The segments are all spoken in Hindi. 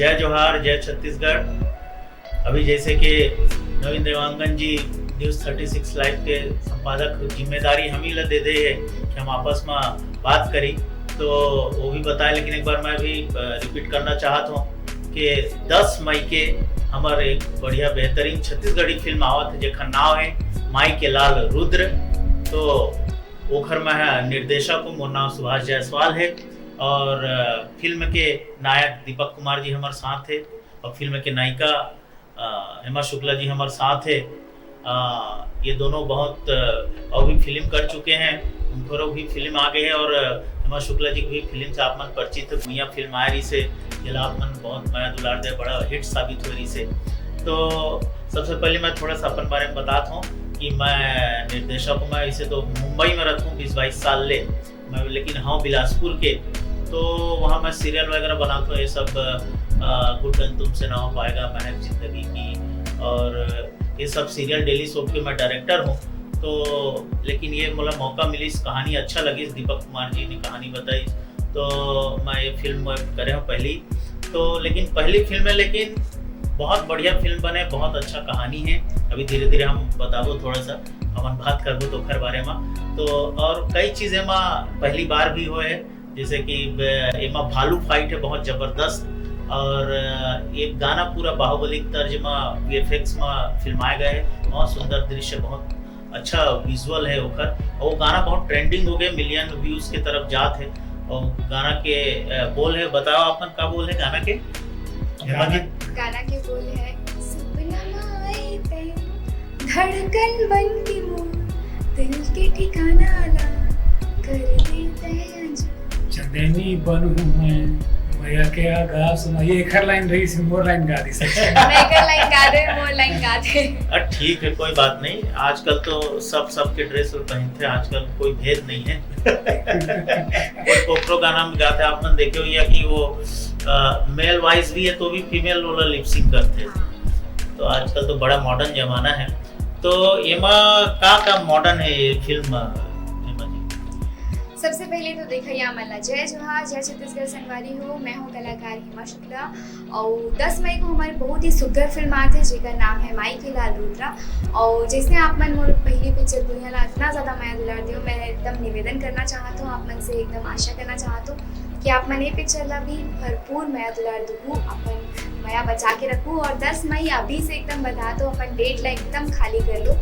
जय जोहार, जय छत्तीसगढ़। अभी जैसे कि नवीन देवांगन जी न्यूज़ 36 लाइव के संपादक जिम्मेदारी हम ही दे दे है कि हम आपस में बात करी, तो वो भी बताए। लेकिन एक बार मैं भी रिपीट करना चाहता हूँ कि 10 मई के हमारे एक बढ़िया बेहतरीन छत्तीसगढ़ी फिल्म आवत है जेखर नाम है माई के लाल रुद्र। तो ओखर में निर्देशक मोर नाम सुभाष जायसवाल है और फिल्म के नायक दीपक कुमार जी हमारे साथ है और फिल्म के नायिका हेमा शुक्ला जी हमारे साथ है। ये दोनों बहुत और भी फिल्म कर चुके हैं, उनको भी फिल्म आ गए है और हेमा शुक्ला जी की भी फिल्म से आप मन परिचित है। भुइया फिल्म आ रही से जिला आप मन बहुत माया दुलार दे बड़ा हिट साबित हो रही से। तो सबसे पहले मैं थोड़ा सा अपन बारे में बताता हूँ कि मैं निर्देशक हूँ। मैं इसे तो मुंबई में रहता हूँ 20-22 साल ले मैं, लेकिन हाँ बिलासपुर के। तो वहाँ मैं सीरियल वगैरह बनाता हूँ, ये सब गुड डन तुमसे ना हो पाएगा, महक जिंदगी की, और ये सब सीरियल डेली सोप के मैं डायरेक्टर हूँ। तो लेकिन ये मतलब मौका मिली, इस कहानी अच्छा लगी, दीपक कुमार जी ने कहानी बताई तो मैं ये फिल्म करे हूँ पहली। तो लेकिन पहली फिल्म है, लेकिन बहुत बढ़िया फिल्म बने, बहुत अच्छा कहानी है। अभी धीरे धीरे हम बताबो, थोड़ा सा हम बात करबो तो खर बारे में। तो और कई चीज़ें में पहली बार भी हुए है, जैसे कि एमा भालू फाइट है बहुत ज़बरदस्त, और एक गाना पूरा बाहुबली तर्ज में VFX में फिल्माया गया है। बहुत सुंदर दृश्य, बहुत अच्छा विजुअल है ओकर, और वो गाना बहुत ट्रेंडिंग हो गया, मिलियन व्यूज़ की तरफ जात है। और गाना के बोल है, बताओ अपन का बोल है गाना के? गाना के बोल है सपना में आए ते धड़कन बन के मोर दिल के ठिकाना ला कर देते हैं चंदेनी बनूं मैं मैया के आगा सुना। ये एक लाइन रही सी, मोर लाइन गा दी सच में। मैं एक लाइन गा दे, मोर लाइन गा दे। ठीक है, कोई बात नहीं। आजकल तो सब के ड्रेस पहनते हैं, आजकल कोई भेद नहीं है। कोई पोप्रो गाना में गाते हैं, आपने देखे हो या कि वो मेल वाइज भी है तो भी फीमेल वाला लिपसिंग करते हैं। तो आजकल तो बड़ा मॉडर्न जमाना है। तो एमा का मॉडर्न है ये फिल्म? सबसे पहले तो देखा या मल्ला जय जोहार, जय छत्तीसगढ़ संगवारी हो। मैं हूँ कलाकार हेमा शुक्ला और 10 मई को हमारी बहुत ही सुंदर फिल्म आती है जिसका नाम है माई के लाल रुद्रा। और जैसे आप मन मोर पहली पिक्चर दुनिया ला इतना ज़्यादा माया दुलार दियो, मैं एकदम निवेदन करना चाहता हूँ, आप मन से एकदम आशा करना चाहता हूँ कि आप मन ये पिक्चर ला भी भरपूर माया दुलार दूँ, अपन माया बचा के रखूँ। और 10 मई अभी से एकदम बता दो, अपन डेट ला एकदम खाली कर लो।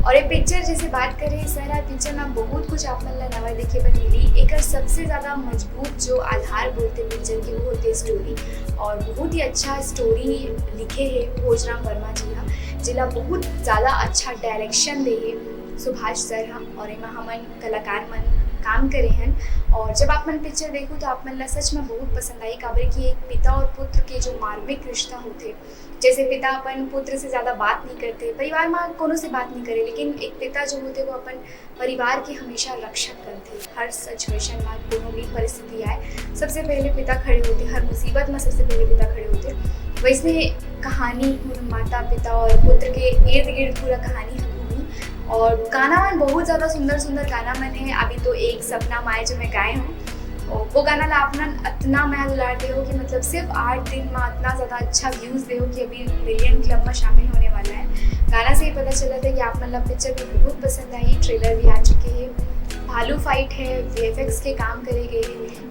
और ये पिक्चर जैसे बात करें सर, पिक्चर में बहुत कुछ आप मन ला नवा देखे पर मिली। एक सबसे ज़्यादा मजबूत जो आधार बोलते पिक्चर की वो होते स्टोरी, और बहुत ही अच्छा स्टोरी लिखे है भोजराम वर्मा जी हाँ, जिला बहुत ज़्यादा अच्छा डायरेक्शन दे है सुभाष सर हाँ, और एमा हमन कलाकार मन काम करे हैं। और जब आप मन पिक्चर देखो तो आप मन ला सच में बहुत पसंद आई, काबर कि एक पिता और पुत्र के जो मार्मिक रिश्ता होते, जैसे पिता अपन पुत्र से ज़्यादा बात नहीं करते, परिवार में कोनो से बात नहीं करे, लेकिन एक पिता जो होते वो अपन परिवार की हमेशा रक्षा करते। हर सिचुएशन में कोनो भी परिस्थिति आए सबसे पहले पिता खड़े होते, हर मुसीबत में सबसे पहले पिता खड़े होते। वैसे कहानी माता पिता और पुत्र के इर्द गिर्द पूरा कहानी है। और गाना मन बहुत ज़्यादा सुंदर सुंदर गाना मन है। अभी तो एक सपना माए जो मैं गाए हूँ, और वो गाना ला अपना इतना मैं दुलार दे हो कि मतलब सिर्फ 8 दिन में इतना ज़्यादा अच्छा व्यूज़ दे हो कि अभी मिलियन क्लब में शामिल होने वाला है। गाना से ही पता चला था कि आप मतलब पिक्चर भी बहुत पसंद आई। ट्रेलर भी आ चुके हैं, भालू फाइट है, VFX के काम करे गए,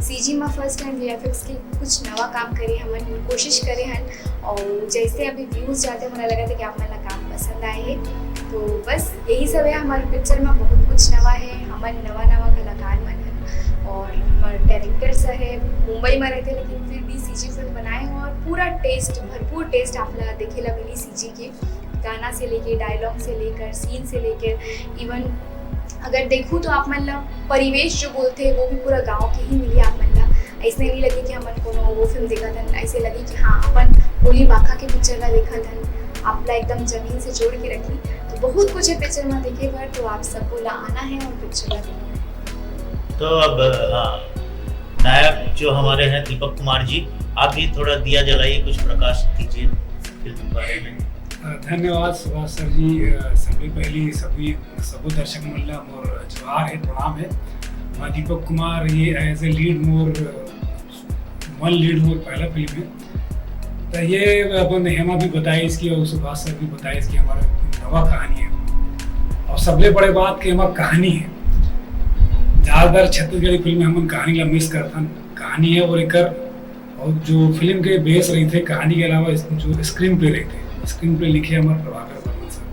CG में फर्स्ट टाइम VFX के कुछ नवा काम करे हमन कोशिश करे हैं। और जैसे अभी व्यूज़ जाते हैं मुझे लगा था कि आप मतलब काम पसंद आए हैं। तो बस यही सब है, हमारे पिक्चर में बहुत कुछ नवा है, हमारे नवा कलाकार मन है, और हमारे डायरेक्टर सर है मुंबई में रहते लेकिन फिर भी CG फिल्म बनाए हैं। और पूरा टेस्ट, भरपूर टेस्ट आप ला देखे ला मिली CG के, गाना से लेके डायलॉग से लेकर सीन से लेकर, इवन अगर देखूँ तो आप मन ला परिवेश जो बोलते हैं वो भी पूरा गाँव के ही मिली। आप मन ला ऐसे नहीं लगे कि हमन को वो फिल्म देखा था, ऐसे लगे कि हाँ अपन होली बाखा के पिक्चर ला देखा था, आपला एकदम जमीन से जोड़ के रखी। तो बहुत कुछ है पिक्चर में देखे पर, तो आप सबको ला आना है और पिक्चर ला देखना है। तो अब नायक जो हमारे हैं दीपक कुमार जी, आप भी थोड़ा दिया जलाइए, कुछ प्रकाश कीजिए फिल्म के बारे में। धन्यवाद सुभाष सर जी। सभी पहली सभी सबो दर्शक मन ला मोर जोहार है, प्रणाम है। मैं दीपक कुमार, ये as a lead more one lead more पहला फिल्म है। तो ये अपन हेमा भी बताई इसकी और सुभाष सर भी बताई इसकी, हमारा नवा कहानी है। और सबले बड़े बात कि हमारा कहानी है, ज़्यादातर छत्तीसगढ़ी फिल्म हम कहानी ला मिस करथन, कहानी है और एक और जो फिल्म के बेस रही थे कहानी के अलावा जो स्क्रीन प्ले रही थे, स्क्रीन प्ले लिखे हमारे प्रभाकर वर्मा सर,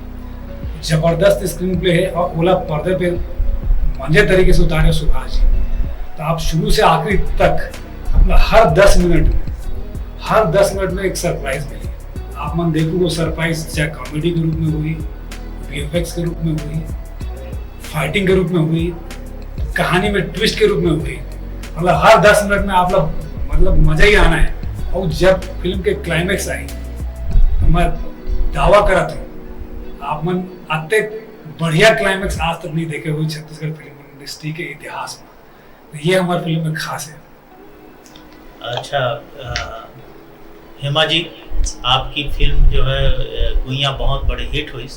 जबरदस्त स्क्रीन प्ले है और ओला पर्दे पे मजे तरीके से उतारे सुभाष जी। तो आप शुरू से आखिरी तक अपना हर 10 मिनट में एक सरप्राइज मिली। आप मन देखो वो सरप्राइज चाहे कॉमेडी के रूप में हुई, वीएफएक्स के रूप में हुई, फाइटिंग के रूप में हुई, कहानी में ट्विस्ट के रूप में हुई, मतलब हर 10 मिनट में आप लोग मतलब मजा ही आना है। और जब फिल्म के क्लाइमेक्स आई तो मैं दावा करता हूँ आप मन आते बढ़िया क्लाइमेक्स आज तक नहीं देखे हुए छत्तीसगढ़ फिल्म इंडस्ट्री के इतिहास में। तो ये हमारी फिल्म में खास है। अच्छा हेमा जी, आपकी फिल्म जो है गुइया बहुत बड़े हिट हुई,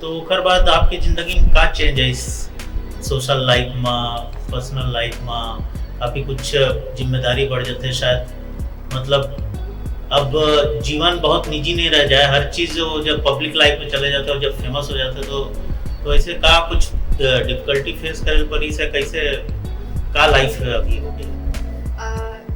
तो ओकर बाद आपकी जिंदगी में का चेंज है सोशल लाइफ में, पर्सनल लाइफ में? काफ़ी कुछ जिम्मेदारी बढ़ जाते शायद, मतलब अब जीवन बहुत निजी नहीं रह जाए, हर चीज़ जब पब्लिक लाइफ में चले जाते और जब फेमस हो जाते तो ऐसे का कुछ डिफिकल्टी फेस करे पड़ी से, कैसे का लाइफ है अभी हो गई?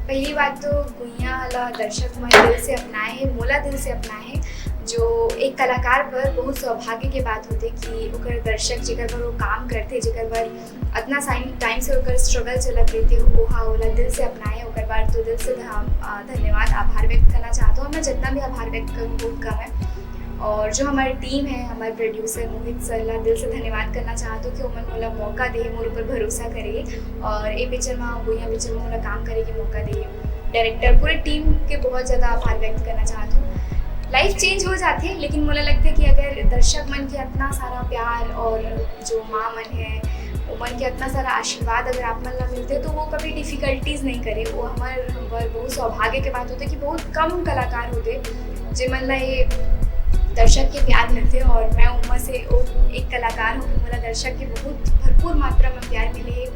पहली बात तो गुइया ला दर्शक मन दिल से अपनाए है, मोला दिल से अपनाए है, जो एक कलाकार पर बहुत सौभाग्य के बात होते कि ओकर दर्शक जेकर पर वो काम करते, जेकर पर इतना टाइम से ओकर स्ट्रगल चलत रहते, ओहा ओला दिल से अपनाए। ओकर बाद तो दिल से धन्यवाद आभार व्यक्त करना चाहता हूँ। मैं जितना भी आभार व्यक्त करूँ बहुत कम है। और जो हमारी टीम है, हमारे प्रोड्यूसर मोहित सर ला दिल से धन्यवाद करना चाहता हूँ कि उमन मोला मौका दे, मोर ऊपर भरोसा करे और ये पिक्चर में गुइया पिक्चर में मोला काम करे के मौका दे। डायरेक्टर पूरे टीम के बहुत ज़्यादा आभार व्यक्त करना चाहता हूँ। लाइफ चेंज हो जाती है, लेकिन मुझे लगता है कि अगर दर्शक मन के इतना सारा प्यार और जो माँ मन है वो मन के इतना सारा आशीर्वाद अगर आप मन ला मिलते तो वो कभी डिफ़िकल्टीज़ नहीं करे। वो हमारे बहुत सौभाग्य के बात होते कि बहुत कम कलाकार होते जो मन ला ये दर्शक के प्यार मिलते, और मैं उम्र से एक कलाकार हूँ कि मेरा दर्शक के बहुत भरपूर मात्रा में प्यार मिले है,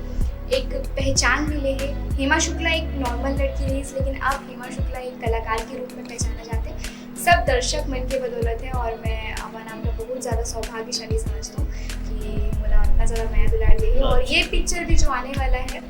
एक पहचान मिले है। हेमा शुक्ला एक नॉर्मल लड़की रही, लेकिन अब हेमा शुक्ला एक कलाकार के रूप में पहचाना जाते हैं, सब दर्शक मन के बदौलत है। और मैं अपना नाम को बहुत ज़्यादा सौभाग्यशाली समझता हूँ कि मुझे इतना ज़्यादा माया दुलार दे। और ये पिक्चर भी जो आने वाला है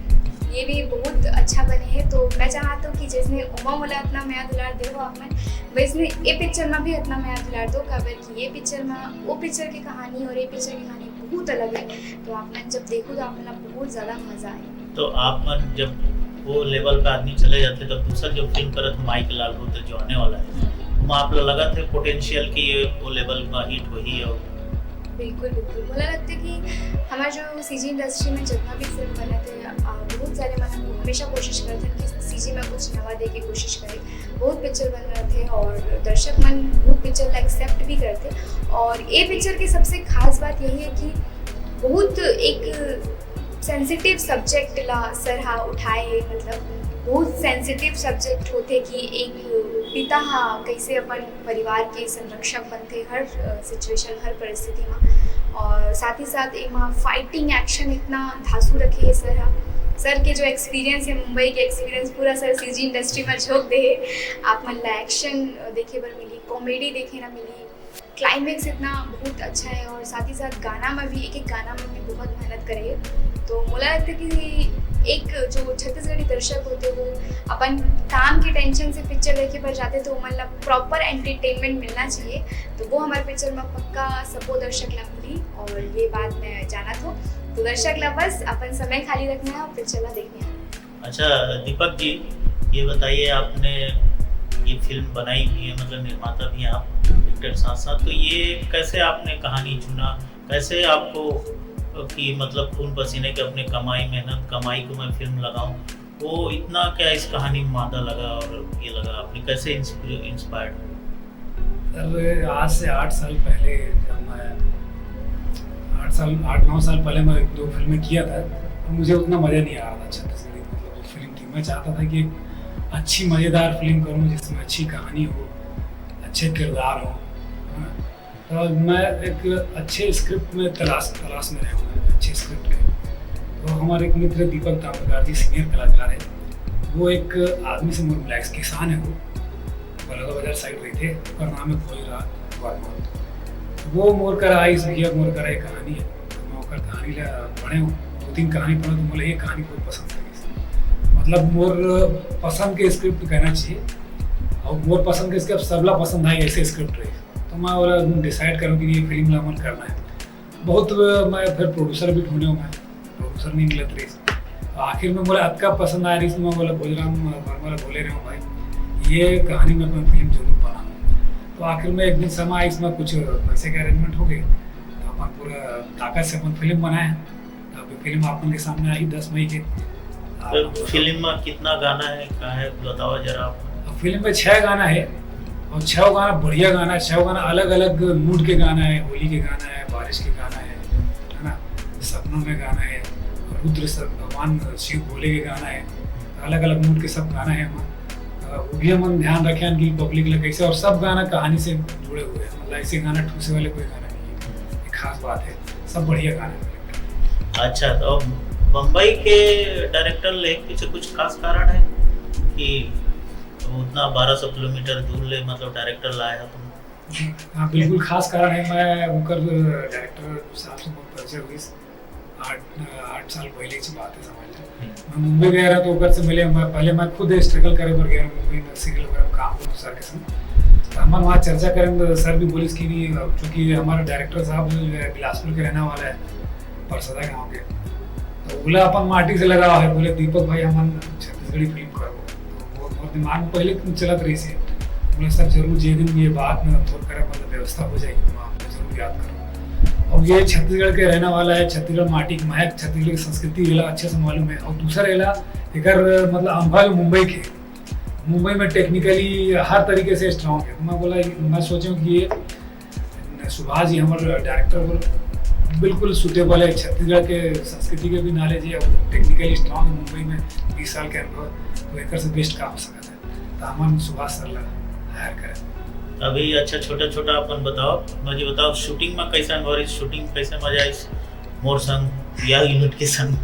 ये भी बहुत अच्छा बने है, तो मैं चाहता हूँ कि जिसने उमा मोला इतना माया दुलार दे हो आप मन, वैसे ये पिक्चर में भी इतना माया दुलार दो, खबर कि ये पिक्चर में वो पिक्चर की कहानी और ये पिक्चर की कहानी बहुत अलग है। तो आप मन जब देखो तो आप मन बहुत ज़्यादा मज़ा आए। तो आप मन जब वो लेवल पे आदमी चले जाते तब दूसरा जो फिल्म करत माई के लाल होते जो आने वाला है, तो आप लोग लगा थे पोटेंशियल कि ये वो लेवल का हिट हो ही हो? बिल्कुल बिल्कुल, मुझे लगता है कि हमारे जो सीजी इंडस्ट्री में जितना भी फिल्म बने थे बहुत सारे मन हमेशा कोशिश करते हैं कि सीजी में कुछ नवा दे के कोशिश करें। बहुत पिक्चर बन रहे थे और दर्शक मन बहुत पिक्चर ला एक्सेप्ट भी करते। और ये पिक्चर की सबसे खास बात यही है कि बहुत एक सेंसिटिव सब्जेक्ट ला सरहा उठाए है, मतलब बहुत सेंसिटिव सब्जेक्ट होते कि एक पिता कैसे अपन परिवार के संरक्षक बनते हर सिचुएशन, हर परिस्थिति में। और साथ ही साथ एक फाइटिंग एक्शन इतना धांसू रखे है सर के जो एक्सपीरियंस है, मुंबई के एक्सपीरियंस पूरा सर सीजी इंडस्ट्री में झोंक दे आप मन ला एक्शन देखे पर मिली, कॉमेडी देखे ना मिली, क्लाइमेक्स इतना बहुत अच्छा है। और साथ ही साथ गाना में भी एक गाना में भी बहुत मेहनत करे। तो मुझे लगता है कि एक जो छत्तीसगढ़ी दर्शक होते वो अपन काम के टेंशन से पिक्चर देखे पर जाते तो मतलब प्रॉपर एंटरटेनमेंट मिलना चाहिए। तो वो हमारे पिक्चर में पक्का सबको दर्शक ला मिली और ये बात मैं जाना था। तो दर्शक ला बस अपन समय खाली रखना है और पिक्चर ला देखने आना। अच्छा दीपक जी, ये बताइए आपने ये फिल्म बनाई हुई है, मतलब निर्माता भी हैं आप, एक्टर साथ साथ, तो ये कैसे आपने कहानी चुना, कैसे आपको कि मतलब खून पसीने के अपने मेहनत कमाई को मैं फिल्म लगाऊं, वो इतना क्या इस कहानी में मादा लगा और ये लगा, आपने कैसे इंस्पायर्ड? सर आज से 8 साल पहले जब मैं 8-9 साल पहले मैं 2 फिल्में किया था, तो मुझे उतना मज़ा नहीं आ रहा था छत्तीसगढ़ी मतलब जो फिल्म थी। मैं चाहता था कि अच्छी मज़ेदार फिल्म करूँ जिसमें अच्छी कहानी हो, अच्छे किरदार हो। तो मैं एक अच्छे स्क्रिप्ट में तलाश में रहूँगा, अच्छे स्क्रिप्ट के। तो हमारे एक मित्र दीपक दामोदर जी सीनियर कलाकार है, वो एक आदमी से मोर रिलैक्स किसान है वो, बलौदाबाजार साइड रही थे, उसका नाम है भोजराज वर्मा। वो मोर कर आई भैया मोर कर आई कहानी है, मैं ओकर कहानी ला पढ़े हूँ, 2-3 कहानी पढ़े तो मुझे एक कहानी बहुत पसंद लगी। मतलब मोर पसंद के स्क्रिप्ट कहना चाहिए, और मोर पसंद के स्क्रिप्ट सबला पसंद आई ऐसे स्क्रिप्ट रही, तो मैं बोला डिसाइड करूँ कि ये फिल्म लामन करना है। बहुत मैं फिर प्रोड्यूसर भी ढूंढे हूँ, मैं प्रोड्यूसर नहीं मिलत रही, तो आखिर में बोला अक्का पसंद आ रही थी, मैं बोला भोजराम वर्मा बोले रहे हूँ भाई ये कहानी में मैं फिल्म जरूर बनाऊँ। तो आखिर में एक दिन समय आई, इसमें कुछ पैसे के अरेंजमेंट हो गए, तो अपन पूरा ताकत से अपन फिल्म बनाए। तो अभी फिल्म अपन के सामने आई 10 मई के। तो फिल्म में कितना गाना है, क्या है बताओ जरा आप। फिल्म में 6 गाना है, और 6 गाना बढ़िया गाना है, 6 गाना अलग अलग मूड के गाना है, होली के गाना है, बारिश के गाना है ना, सपनों में गाना है, रुद्र भगवान शिव भोले के गाना है, अलग अलग मूड के सब गाना है। वो भी हम ध्यान रखें कि पब्लिक लगे कैसे, और सब गाना कहानी से जुड़े हुए हैं, मतलब ऐसे गाना ठूसे वाले कोई गाना नहीं है, एक खास बात है, सब बढ़िया गाने हैं। अच्छा, तो बम्बई के डायरेक्टर ले पीछे कुछ खास कारण है कि उतना 1200 किलोमीटर दूर ले मतलब डायरेक्टर लाया है तुम? हाँ बिल्कुल खास कारण है। मैं उनका डायरेक्टर साहब से बहुत परिचय हुई, 8 साल पहले की बात है समझ लो। मैं मुंबई गया रहा तो उधर से मिले, मैं पहले मैं खुद स्ट्रगल करे पर गया मुंबई में, सीरियल वगैरह में काम करूँ सर के संग। तो हम वहाँ चर्चा करें तो सर भी बोले कि नहीं, चूँकि हमारा डायरेक्टर साहब जो है बिलासपुर के रहने वाला है, परसदा गाँव के, तो बोला अपन माटी से लगा है, बोले दीपक भाई हम छत्तीसगढ़ी फिल्म करो। तो वो दिमाग में पहले चलत रही से, बोले सर जरूर जे दिन ये बात में थोड़ा कर मतलब व्यवस्था हो जाएगी तो आपको जरूर याद करो। और ये छत्तीसगढ़ के रहने वाला है, छत्तीसगढ़ माटी की महक, छत्तीसगढ़ की संस्कृति इला अच्छे से मालूम है। और दूसरा इला एक मतलब अनुभव मुंबई के, मुंबई में टेक्निकली हर तरीके से स्ट्रांग है। तो मैं बोला मैं सोचूं कि ये सुभाष जी हमारे डायरेक्टर बिल्कुल सुटेबल है, छत्तीसगढ़ के संस्कृति के भी नॉलेज है और टेक्निकली स्ट्रांग है, मुंबई में 20 साल के अनुभव, तो एक से बेस्ट का हो सकता है, तो हम सुभाष सर हायर करें। अभी अच्छा छोटा छोटा अपन बताओ, मुझे बताओ शूटिंग में कैसा अनुभव रही, शूटिंग कैसे मजा आई मोर संग या यूनिट के संग?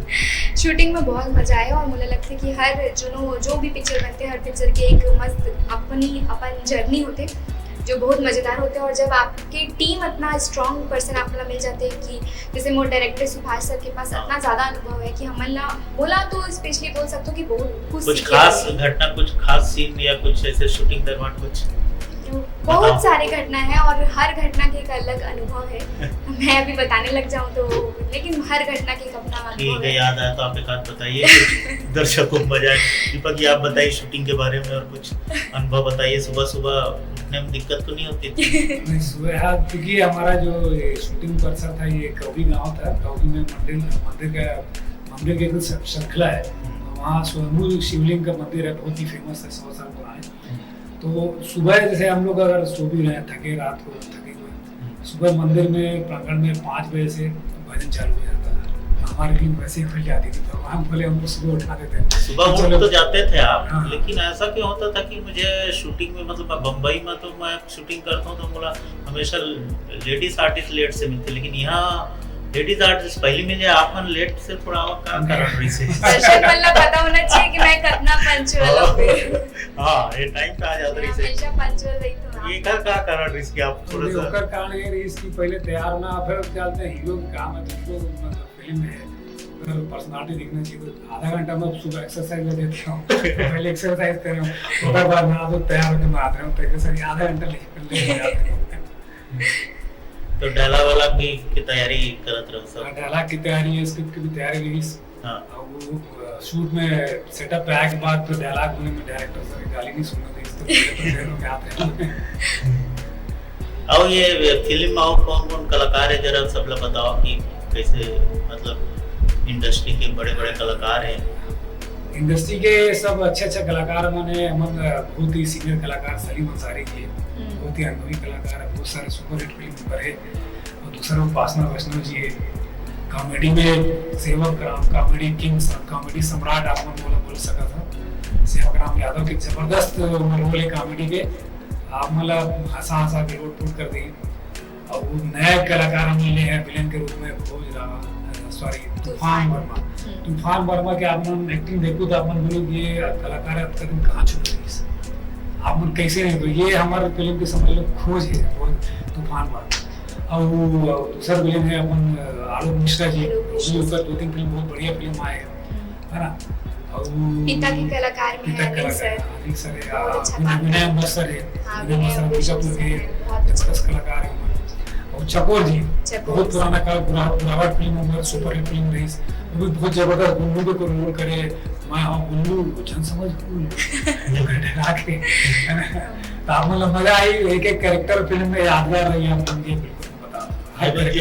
शूटिंग में बहुत मजा आया, और मुझे लगता है कि हर जो भी पिक्चर बनते हैं, हर पिक्चर के एक मस्त अपन जर्नी होते जो बहुत मज़ेदार होते हैं। और जब आपकी टीम इतना स्ट्रॉन्ग पर्सन आपको मिल जाते हैं कि जैसे मोर डायरेक्टर सुभाष सर के पास इतना ज़्यादा अनुभव है कि हमला बोला तो स्पेशली बोल सकते हो कि बहुत कुछ खास घटना, कुछ खास सीन या कुछ ऐसे शूटिंग दरमियान कुछ बहुत सारे घटना है, और हर घटना के एक अलग अनुभव है। मैं अभी बताने लग जाऊं तो, लेकिन हर घटना के एक अपना अनुभव है। याद आया तो आप एक बात बताइए, दर्शकों को मजा आए। दीपक जी आप बताइए शूटिंग के बारे में और कुछ अनुभव बताइए। सुबह सुबह उठने में दिक्कत तो नहीं होती थी? सुबह क्योंकि हमारा जो शूटिंग परिसर था ये कौवी गाँव था, कौवी में मंदिर की एक श्रृंखला है, वहाँ स्वयंभू शिवलिंग का मंदिर है, बहुत ही फेमस है, 100 साल पुराने। तो सुबह जैसे हम लोग अगर सो भी रहे थके, रात को थके हुए, सुबह मंदिर में प्रांगण में 5 बजे से भजन चालू हो जाता है, हमारी टीम वैसे ही खुल जाती थी, तो हम बोले हमको सुबह उठा देते थे। सुबह उठ तो जाते थे आप? हाँ। लेकिन ऐसा क्यों होता था कि मुझे शूटिंग में, मतलब बम्बई में तो मैं शूटिंग करता हूँ तो बोला हमेशा लेडीज आर्टिस्ट लेट से मिलते, लेकिन यहाँ लेडीज आर्टिस्ट पहले मिले, आप मन लेट से थोड़ा क्या कारण रही से? दर्शक मतलब पता होना चाहिए कि मैं कितना पंचुअल हूँ। हाँ ये टाइम पे आ जाता रही से, हमेशा पंचुअल रही हूँ। ये क्या कारण रही कि आप थोड़ा सा? ओकर कारण ये रही कि पहले तैयार होना, फिर चलते हैं हीरो का काम है, तो हीरो मतलब फिल्म में है, अगर पर्सनालिटी दिखना चाहिए तो आधा घंटा में सुबह एक्सरसाइज में देता हूँ, पहले एक्सरसाइज कर रहा हूँ, उसके बाद नहा धो तैयार होकर मैं आता हूँ, तो एक्सरसाइज आधा घंटा ले जाते हैं। तो डायलॉग वाला की तैयारी करत रहो सब? डायलॉग की तैयारी है, स्क्रिप्ट की भी तैयारी रही। हाँ। वो शूट में सेटअप पे आए के बाद फिर डायलॉग बोलने में डायरेक्टर सर की गाली नहीं सुनना थी, इसको पहले तो आते हैं। और ये फिल्म में कौन कौन कलाकार है जरा सब लोग बताओ कि कैसे, मतलब इंडस्ट्री के बड़े बड़े कलाकार हैं? इंडस्ट्री के सब अच्छे कलाकार मैंने बहुत ही सीनियर कलाकार सलीम अंसारी जी, बहुत ही अनुभवी कलाकार है, बहुत सारे सुपरहिट फिल्म पर है। और दूसरा उपासना वैष्णव जी है, कॉमेडी में सेवक राम, कॉमेडी किंग, कॉमेडी सम्राट आप बोल सका था, सेवक राम यादव के जबरदस्त रोल है कॉमेडी के, आप मतलब हंसा के रोड टूट कर दी। और वो नए कलाकार हम मिले हैं विलेन के रूप में, तूफान वर्मा के आप एक्टिंग देखो तो आप बोलो ये कलाकार कदम कहाँ छूट रही है, आप मन कैसे नहीं, तो ये हमारे फिल्म की समझ लो खोज है वो तूफान पर। और वो दूसरा फिल्म है अपन आलोक मिश्रा जी, उसमें ऊपर 2-3 फिल्म बहुत बढ़िया फिल्म आए है ना। और पिता के कलाकार में है अनिल सर, अनिल सर है, बहुत अच्छा काम विनय अम्बट सर है, हाँ, विनय अम्बट सर बीजापुर के बहुत अच्छा। जबरदस्त कलाकार है। और चकोर जी बहुत पुराना काल, बुरावट फिल्म में सुपर हिट फिल्म रही, वो भी बहुत जबरदस्त गुल्लू को रोल करे, मैं हाँ गुल्लू जन समझ डरा के, तो आप मतलब मजा आई, एक एक कैरेक्टर फिल्म में यादगार रही है हम ये बिल्कुल बता।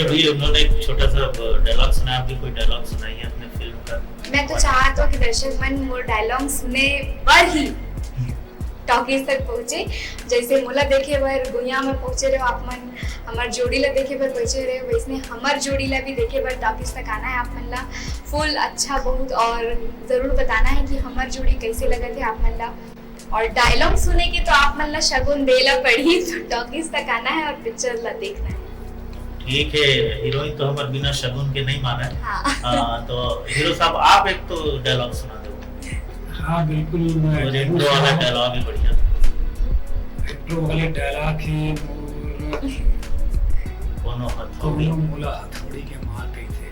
अभी उन्होंने एक छोटा सा डायलॉग सुनाया, आपकी कोई डायलॉग सुनाइए अपने फिल्म का। मैं तो चाहता हूँ कि दर्शक मन वो डायलॉग सुने पर ही टॉकीज तक पहुँचे, जैसे मोला देखे बर गुइया में पहुँचे रहे आप मन, हमार जोड़ी ला देखे बर पहुँचे रहे, वैसने हमार जोड़ी ला भी देखे बर टॉकीज तक आना है आप मन ला। फुल अच्छा बहुत, और ज़रूर बताना है कि हमार जोड़ी कैसे लगे थे आप मन ला, और डायलॉग सुने के तो आप मन ला शगुन देला पड़ी, तो टॉकीज तक आना है और पिक्चर ला देखना है। ठीक है, हीरोइन तो हमारे बिना शगुन के नहीं माना है। हाँ। तो हीरो साहब आप एक तो डायलॉग सुना दो। हाँ बिल्कुल, इंट्रो वाला डायलॉग है बढ़िया। इंट्रो वाले डायलॉग है कोनो हथौड़ी, कोनो मूला हथौड़ी के मार गई थे,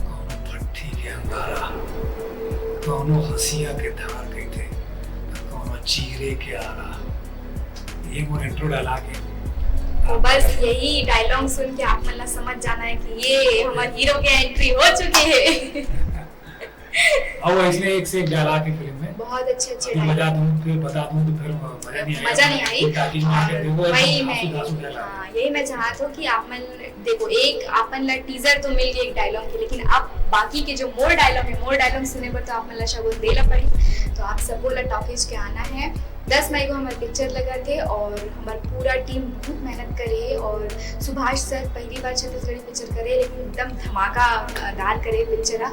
कोनो भट्टी के अंगारा, कोनो हंसिया के धार गई थे, कोनो चीरे के आरा। ये मोर इंट्रो डायलॉग है। तो बस यही डायलॉग सुन के आप मतलब समझ जाना है कि ये हमारे हीरो की एंट्री हो चुकी है। और इसने एक से एक डायलॉग है फिल्म में, बहुत अच्छे अभी बता दूं फिर बता दूं तो फिर मजा नहीं आई। वही मैं हाँ यही मैं चाहता हूँ कि आप मन देखो, एक आपन ला टीजर तो मिल गया एक डायलॉग के, लेकिन अब बाकी के जो मोर डायलॉग है, मोर डायलॉग सुने पर तो आप मन ला शगुन देला पड़ी। तो आप सबको ला टॉकीज के आना है। 10 मई को हमारे पिक्चर लगा थे और हमारा पूरा टीम बहुत मेहनत करे, और सुभाष सर पहली बार छत्तीसगढ़ी पिक्चर करे, लेकिन एकदम धमाकादार करे पिक्चर।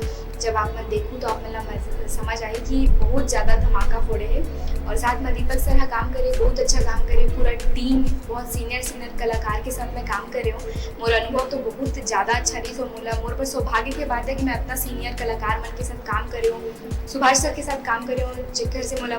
जब आप मन देखूँ तो आप मतलब समझ आई कि बहुत ज़्यादा धमाका फोड़े है। और साथ में दीपक सर काम करे, बहुत अच्छा काम करे, पूरा टीम बहुत सीनियर कलाकार के साथ में काम करे हूँ। मोर अनुभव तो बहुत ज़्यादा अच्छा रही। तो मोर पर सौभाग्य की बात है कि मैं अपना सीनियर कलाकार मन के साथ काम करे हूँ, सुभाष सर के साथ काम करे हूँ, जिकर से मोला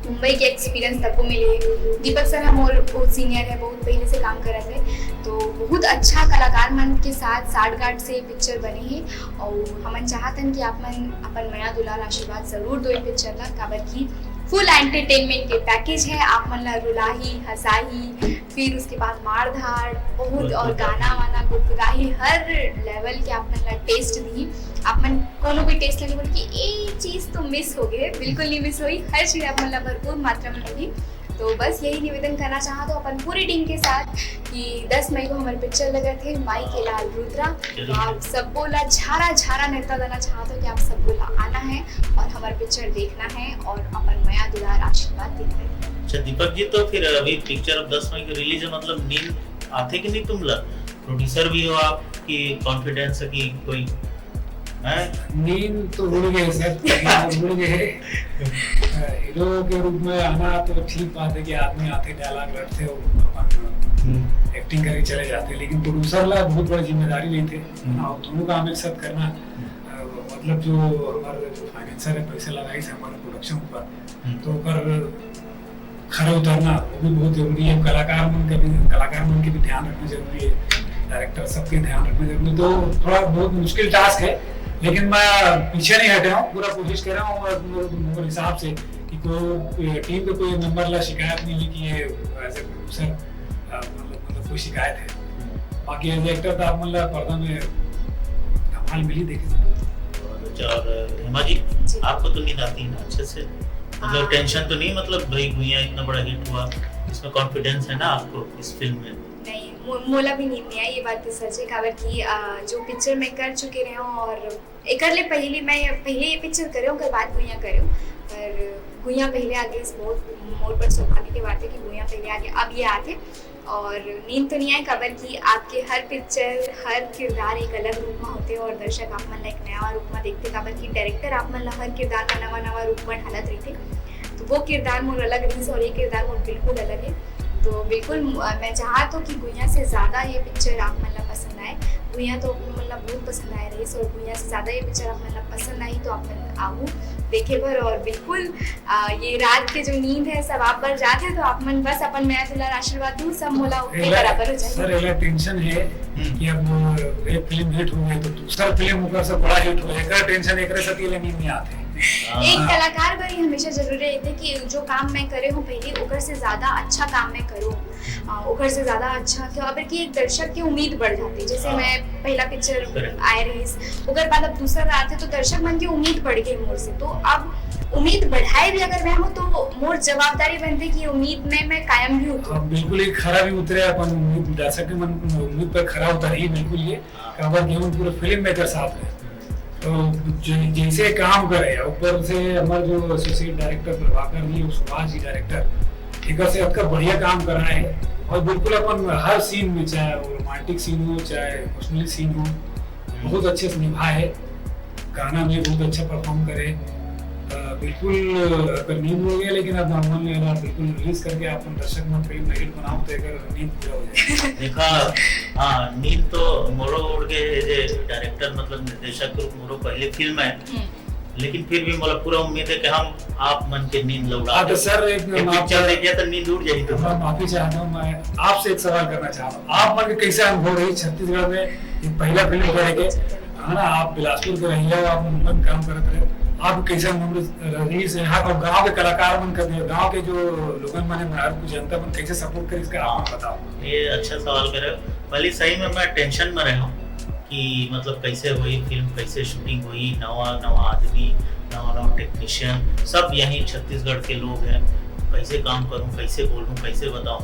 मुंबई के एक्सपीरियंस तक को मिले। दीपक सर हम और बहुत सीनियर है, बहुत पहले से काम कर रहे थे, तो बहुत अच्छा कलाकार मन के साथ साठगांठ से पिक्चर बने हैं। और हमन चाहतन कि आप मन अपन माया दुलार आशीर्वाद जरूर दो पिक्चर ला, काबर की फुल एंटरटेनमेंट के पैकेज है। आप मन ला रुलाही हंसाही, फिर उसके बाद मार धाड़ बहुत, और गाना वाना गुदगुदाही, हर लेवल के आप मन ला टेस्ट दी। आप मन कोनो भी टेस्ट लगे बोल कि ये चीज़ तो मिस हो गए, बिल्कुल नहीं मिस हुई, हर चीज़ आप मन ला भरपूर मात्रा में लगी। तो बस यही निवेदन करना चाहा तो अपन पूरी टीम के साथ कि 10 मई को हमारे पिक्चर लगे थे माई के लाल रुद्रा। तो आप सबको ला झारा झारा नेता देना चाहते हो कि आप सबको ला आना है और हमारे पिक्चर देखना है और अपन माया दुलार आशीर्वाद देना है। अच्छा दीपक जी, तो फिर अभी पिक्चर अब 10 मई की रिलीज है, मतलब नींद आते कि नहीं तुम लोग? प्रोड्यूसर भी हो आप, कि कॉन्फिडेंस है कि कोई नींद तो उड़ गए सर, उड़ गए। हीरो के रूप में आना तो ठीक बात है कि आदमी आते डायलॉग रटते हो, अपन एक्टिंग करके चले जाते, लेकिन प्रोड्यूसर ला बहुत बड़ी जिम्मेदारी नहीं थे और दोनों काम एक साथ करना। मतलब जो हमारे जो फाइनेंसर है पैसे लगाई थे हमारे प्रोडक्शन पर, तो कर खरा उतरना वो भी बहुत जरूरी है। कलाकार मन के भी ध्यान रखना जरूरी है, डायरेक्टर सबके ध्यान रखना जरूरी। तो थोड़ा बहुत मुश्किल टास्क है, लेकिन मैं पीछे नहीं हटा हूँ, पूरा कोशिश कर रहा हूँ मेरे हिसाब से कि कोई टीम पे कोई मेंबर ला शिकायत नहीं हुई कि ये एज ए प्रोड्यूसर मतलब कोई शिकायत है। बाकी एज एक्टर तो आप मतलब पर्दा में कमाल मिली देखे। और हेमा जी, आपको तो नींद आती है ना अच्छे से? मतलब टेंशन तो नहीं, मतलब भाई भैया इतना बड़ा हिट हुआ, इसमें कॉन्फिडेंस है ना आपको इस फिल्म में? नहीं, मोला भी नींद नहीं आई, ये बात तो सच है। काबर की जो पिक्चर मैं कर चुके रहे हूँ और एक ले पहले ये पिक्चर करे हूँ, बाद गुइया करे हूँ, पर गुइया पहले आगे बहुत मोर पर सौभाग्य की बात है कि गुइया पहले आगे अब ये आते। और नींद तो नहीं आई, काबर की आपके हर पिक्चर हर किरदार एक अलग रूप में होते और दर्शक आप मन एक नया रूप में देखते, काबर की डायरेक्टर आप मन हर किरदार का नवा रूप में ढालत रहते। तो वो किरदार मोर अलग रही और ये किरदार मोर बिल्कुल अलग है। तो बिल्कुल मैं चाहता हूँ कि गुइया से ज़्यादा ये पिक्चर आप मतलब पसंद आए। गुइया तो मतलब बहुत पसंद आए रही, और गुइया से ज़्यादा ये पिक्चर आप मतलब पसंद आई तो आप आओ देखे पर और बिल्कुल ये रात के जो नींद है सब आप पर जाते हैं तो आप मन बस अपन मैं दुलार आशीर्वाद दूं सब मोला के बराबर हो जाए। सर एला टेंशन है कि अब एक फिल्म हिट हो गई तो दूसरा फिल्म ऊपर से बड़ा हिट हो जाएगा, टेंशन एकरे साथ ये नींद नहीं आते। एक कलाकार बड़ी हमेशा जरूरी रहते कि जो काम मैं करे हूँ पहले ओकर से ज्यादा अच्छा काम मैं करूँ, ओकर से ज्यादा अच्छा क्यों अगर कि एक दर्शक की उम्मीद बढ़ जाती। जैसे मैं पहला पिक्चर आए रही ओकर बाद अब दूसरा आते तो दर्शक मन की उम्मीद बढ़ गई मोर से, तो अब उम्मीद बढ़ाए भी अगर मैं हूँ तो मोर जवाबदारी बनती कि उम्मीद में मैं कायम भी उतरूं। बिल्कुल ही खरा भी उतरे अपन उम्मीद दर्शक के मन उम्मीद पर खरा उतर ही बिल्कुल ये काबर के हम पूरे फिल्म मेकर साथ है तो जैसे काम करे ऊपर से हमारे जो एसोसिएट डायरेक्टर प्रभाकर जी और सुभाष जी डायरेक्टर एक से आपका बढ़िया काम कर रहे हैं और बिल्कुल अपन हर सीन में चाहे वो रोमांटिक सीन हो चाहे इमोशनल सीन हो बहुत अच्छे से निभाए, गाना में बहुत अच्छा परफॉर्म करे। बिल्कुल अगर नींद हो गया लेकिन अब हम बिल्कुल रिलीज करके अपन दर्शक में फिल्म हिट बनाओ तो अगर नींद पूरा हो जाए। देखा हाँ नींद तो मोरो उड़ के डायरेक्टर मतलब निर्देशक मोरो पहले फिल्म है लेकिन फिर भी मतलब पूरा उम्मीद है कि हम आप मन के नींद लौटा तो सर एक पिक्चर देखिए तो नींद उड़ जाएगी। तो मैं माफी चाहता हूँ, मैं आपसे एक सवाल करना चाहता हूँ, आप मन के कैसे अनुभव रही छत्तीसगढ़ में ये पहला फिल्म करेंगे है ना, आप बिलासपुर के रहिए आप मन काम करते रहे, आप कैसे रही से यहाँ और गांव के कलाकार मन कर दिए गांव के जो लोगन मन हर कुछ जनता मन कैसे सपोर्ट करे इसका आप बताओ। ये अच्छा सवाल करे। पहले सही में मैं टेंशन में रहा हूँ कि मतलब कैसे हुई फिल्म, कैसे शूटिंग हुई, नवा आदमी नवा टेक्नीशियन सब यहीं छत्तीसगढ़ के लोग हैं, कैसे काम करूँ, कैसे बोलूँ, कैसे बताऊँ,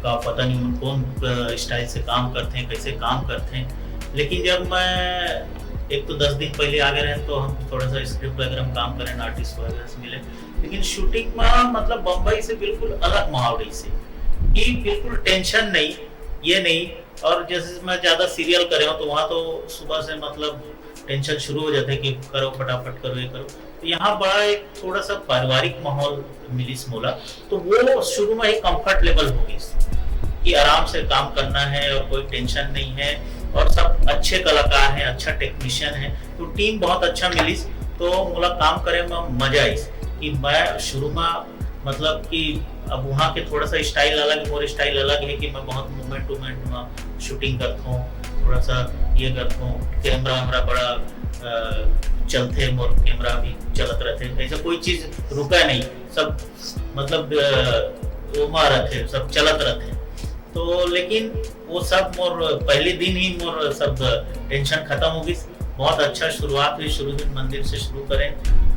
का पता नहीं कौन स्टाइल से काम करते हैं, कैसे काम करते हैं। लेकिन जब मैं एक तो 10 दिन पहले आ गए रहे तो हम थोड़ा सा स्क्रिप्ट वगैरह में काम करें, आर्टिस्ट वगैरह से मिले, लेकिन शूटिंग में मतलब बम्बई से बिल्कुल अलग माहौल रही से कि बिल्कुल टेंशन नहीं, ये नहीं। और जैसे मैं ज़्यादा सीरियल करे हूँ तो वहाँ तो सुबह से मतलब टेंशन शुरू हो जाता है कि करो फटाफट करो ये करो, तो यहाँ बड़ा एक थोड़ा सा पारिवारिक माहौल मिली मोला, तो वो शुरू में ही कंफर्ट लेवल हो गई कि आराम से काम करना है और कोई टेंशन नहीं है और सब अच्छे कलाकार हैं, अच्छा टेक्नीशियन है, तो टीम बहुत अच्छा मिली, तो मोला काम करे में मजा आई कि मैं शुरू में मतलब कि अब वहाँ के थोड़ा सा स्टाइल अलग, मोर स्टाइल अलग है कि मैं बहुत मूवमेंट में शूटिंग करता हूँ, थोड़ा सा ये करता हूँ, कैमरा वैमरा बड़ा चलते, मोर कैमरा भी चलत रहते, ऐसा कोई चीज रुका नहीं, सब मतलब वो रहते, सब चलत रहते। तो लेकिन वो सब मोर पहले दिन ही मोर सब टेंशन खत्म हो गई, बहुत अच्छा शुरुआत हुई, शुरू दिन मंदिर से शुरू करें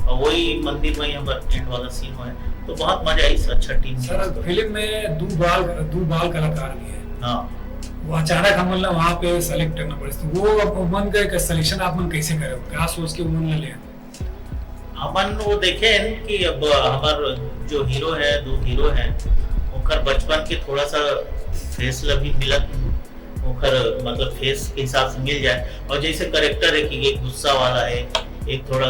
और वही मंदिर में हमारा एंड वाला सीन हुआ, तो बहुत मजा आई। अच्छा टीम सर फिल्म में दो बाल कलाकार भी है, हाँ वो अचानक हम लोग वहाँ पे सेलेक्ट करना पड़े, तो वो मन का सिलेक्शन आप मन कैसे करे, क्या सोच के मन ले अपन वो देखे कि अब हमार जो हीरो है, 2 हीरो है, उनका बचपन के थोड़ा सा फेस भी मिलत, उनका मतलब फेस के हिसाब से मिल जाए, और जैसे करेक्टर है कि एक गुस्सा वाला है, एक थोड़ा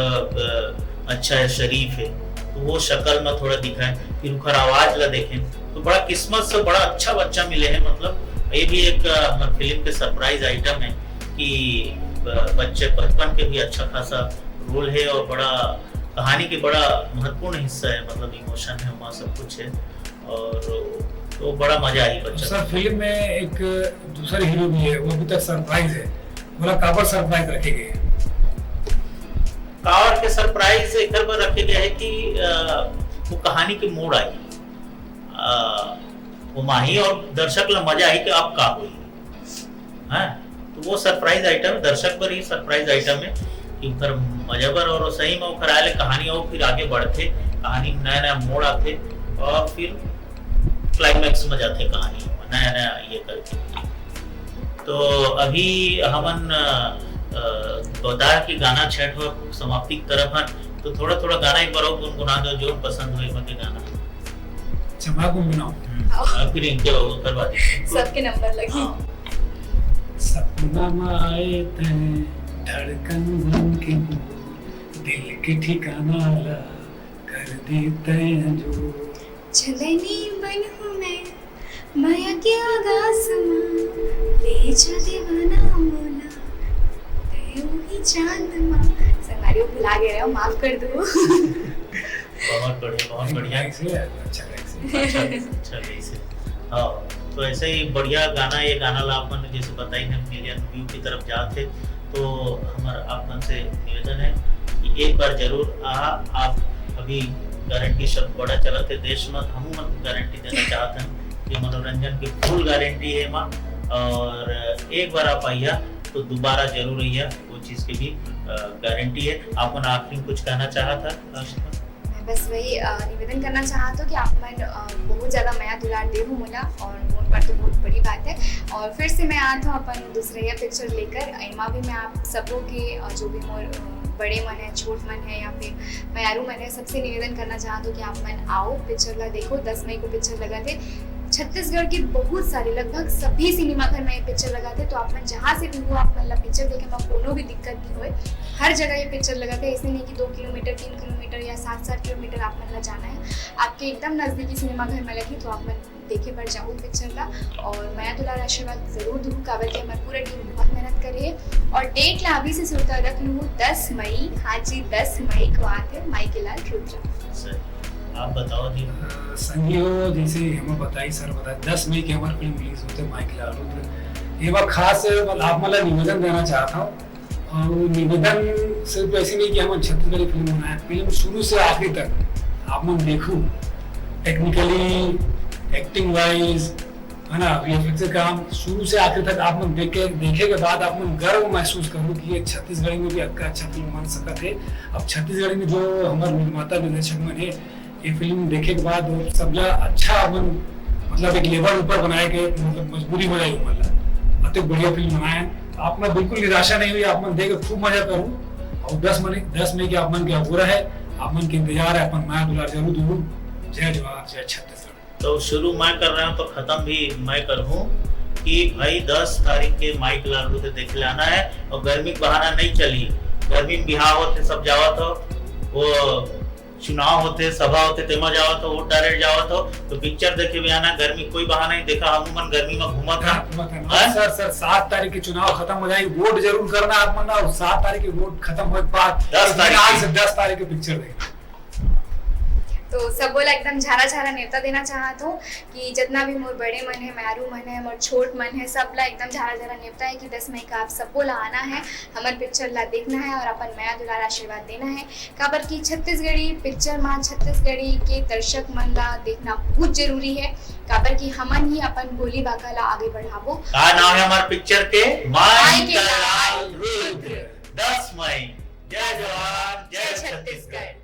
अच्छा है, शरीफ है, तो वो शक्ल में थोड़ा दिखाए, फिर उनका आवाज ला देखें, तो बड़ा किस्मत से बड़ा अच्छा बच्चा मिले हैं। मतलब ये भी एक फिल्म के सरप्राइज आइटम है कि बच्चे बचपन के भी अच्छा खासा रोल है और बड़ा कहानी के बड़ा महत्वपूर्ण हिस्सा है, मतलब इमोशन है वहाँ सब कुछ है, और तो बड़ा मजा आई बच्चा। सर फिल्म में एक दूसरा हीरो भी है, वो अभी तक सरप्राइज है, बोला काबर सरप्राइज रखे गए कावर के सरप्राइज एक बार रखे गए है कि वो कहानी के मोड़ आई, वो माही और दर्शक ला मजा आई कि अब का हुई है, तो वो सरप्राइज आइटम है, दर्शक पर ही सरप्राइज आइटम है कि उधर मजा पर और सही में उधर आए कहानी और फिर आगे बढ़ते, कहानी नया नया मोड़ आते और फिर क्लाइमैक्स में जाते कहानी नया नया ये करके। तो अभी हमन बताया कि गाना छठ हो समाप्ति की तरफ है, तो थोड़ा थोड़ा गाना एक बार और गुनगुना दो जो पसंद हुए मके गाना चमा गुनगुनाओ, फिर इनके करवा दे सबके नंबर लगी। सपना में आए थे धड़कन बन के दिल के ठिकाना ला कर देते हैं जो चलनी बन हूँ मैं माया के आगाज में ले जा दीवाना मोला ही चांद माँ। संगारी डायलॉग भुला गए हो, माफ कर दो। बहुत बढ़िया अच्छा अच्छा गई से। हाँ, तो ऐसे ही बढ़िया गाना, ये गाना ला अपन जैसे बताई है मिलियन व्यू की तरफ जाते, तो हमारा आपन से निवेदन है कि एक बार जरूर आप अभी गारंटी शब्द बड़ा चलते देश में, हम गारंटी देना चाहते हैं कि मनोरंजन की फुल गारंटी है माँ, और एक बार आप आइया तो दोबारा जरूर आइया, वो चीज़ की भी गारंटी है। आपन आखिरी कुछ कहना चाहा था? मैं बस वही निवेदन करना चाहता हूँ कि आप मन बहुत ज़्यादा माया दुलार देव मोला, और मोन पर तो बहुत बड़ी बात है। और फिर से मैं आता हूँ अपन दूसरे या पिक्चर लेकर, एमा भी मैं आप सबों के जो भी मोर बड़े मन है, छोट मन है या फिर मयारू मन है, सबसे निवेदन करना चाहता हूँ कि आप मन आओ, पिक्चर ला देखो। 10 मई को पिक्चर लगा थे छत्तीसगढ़ के बहुत सारे, लगभग सभी सिनेमा घर में ये पिक्चर लगा थे। तो आप मन जहाँ से भी हो, आप मतलब पिक्चर देखे में कोनो भी दिक्कत नहीं होए, हर जगह ये पिक्चर लगा थे। ऐसे नहीं कि 2 किलोमीटर 3 किलोमीटर या 7-7 किलोमीटर आप मन ला जाना है, आपके एकदम नज़दीकी सिनेमा घर में लगी, तो आप मन देखे पर जाओ पिक्चर ला। और मैं दुलार आशीर्वाद जरूर दूँ, काबर कि हमारी पूरा टीम बहुत मेहनत करी है। और डेट ला अभी से सुनता रख लूँ 10 मई, हाँ जी 10 मई को आते हैं माई के लाल रुद्रा। आप बताओ जी। संगियो जैसे हमें बताई सर बताए 10 मई की हमारी फिल्म रिलीज होते माई के लाल रुद्र। ये बार खास आप मतलब निवेदन देना चाहता हूँ, और निवेदन सिर्फ ऐसे नहीं कि हम छत्तीसगढ़ी फिल्म बनाए, फिल्म शुरू से आखिर तक आप मन देखो, टेक्निकली एक्टिंग वाइज है ना, वीएफएक्स का काम शुरू से आखिर तक आप मन देखे के बाद आप मन गर्व महसूस करो कि ये छत्तीसगढ़ी में भी अच्छा फिल्म बन सकता है। अब छत्तीसगढ़ी में जो हमारे निर्माता निर्देशक मन है, ये फिल्म देखे के बाद सबला अच्छा अपन मतलब एक लेवल ऊपर बनाए के मतलब मजबूरी हो जाएगी, मतलब अति बढ़िया फिल्म बनाए। आप में बिल्कुल निराशा नहीं हुई, आप मन देख खूब मजा करूँ। और 10 मई के आप मन क्या हो रहा है, आप मन के इंतजार है, अपन माया दुलार जरूर दूँ। जय जवाहर जय छत्तीसगढ़। तो शुरू मैं कर रहा हूँ तो खत्म भी मैं करूँ कि भाई 10 तारीख के माई के लाल रुद्र देख लाना है। और गर्मी का बहाना नहीं चली, गर्मी में बिहार होते सब जावा तो, वो चुनाव होते सभा होते तेमा जावा तो, वोट डायरेक्ट जावा तो पिक्चर देखे भी आना। गर्मी कोई बहाना नहीं, देखा हम गर्मी में घूमा था। सर 7 तारीख के चुनाव खत्म हो जाएगी, वोट जरूर करना आप मन, और 7 तारीख के वोट खत्म होने के बाद 10 तारीख के पिक्चर देखना। तो सब बोला एकदम झारा झारा नेवता देना चाहता हूँ कि जितना भी मोर बड़े मन है, मारू मन है, मोर छोट मन है, सब ला एकदम झारा झारा नेवता है कि 10 मई का आप सबको ला आना है, हमारे पिक्चर ला देखना है और अपन माया दुलार आशीर्वाद देना है। काबर की छत्तीसगढ़ी पिक्चर में छत्तीसगढ़ी के दर्शक मन ला देखना बहुत जरूरी है, काबर की हमन ही अपन बोली बाका ला आगे बढ़ाबो। का नाम है हमारे पिक्चर के? माई के लाल रुद्र। 10 मई। जय जवाहर जय छत्तीसगढ़।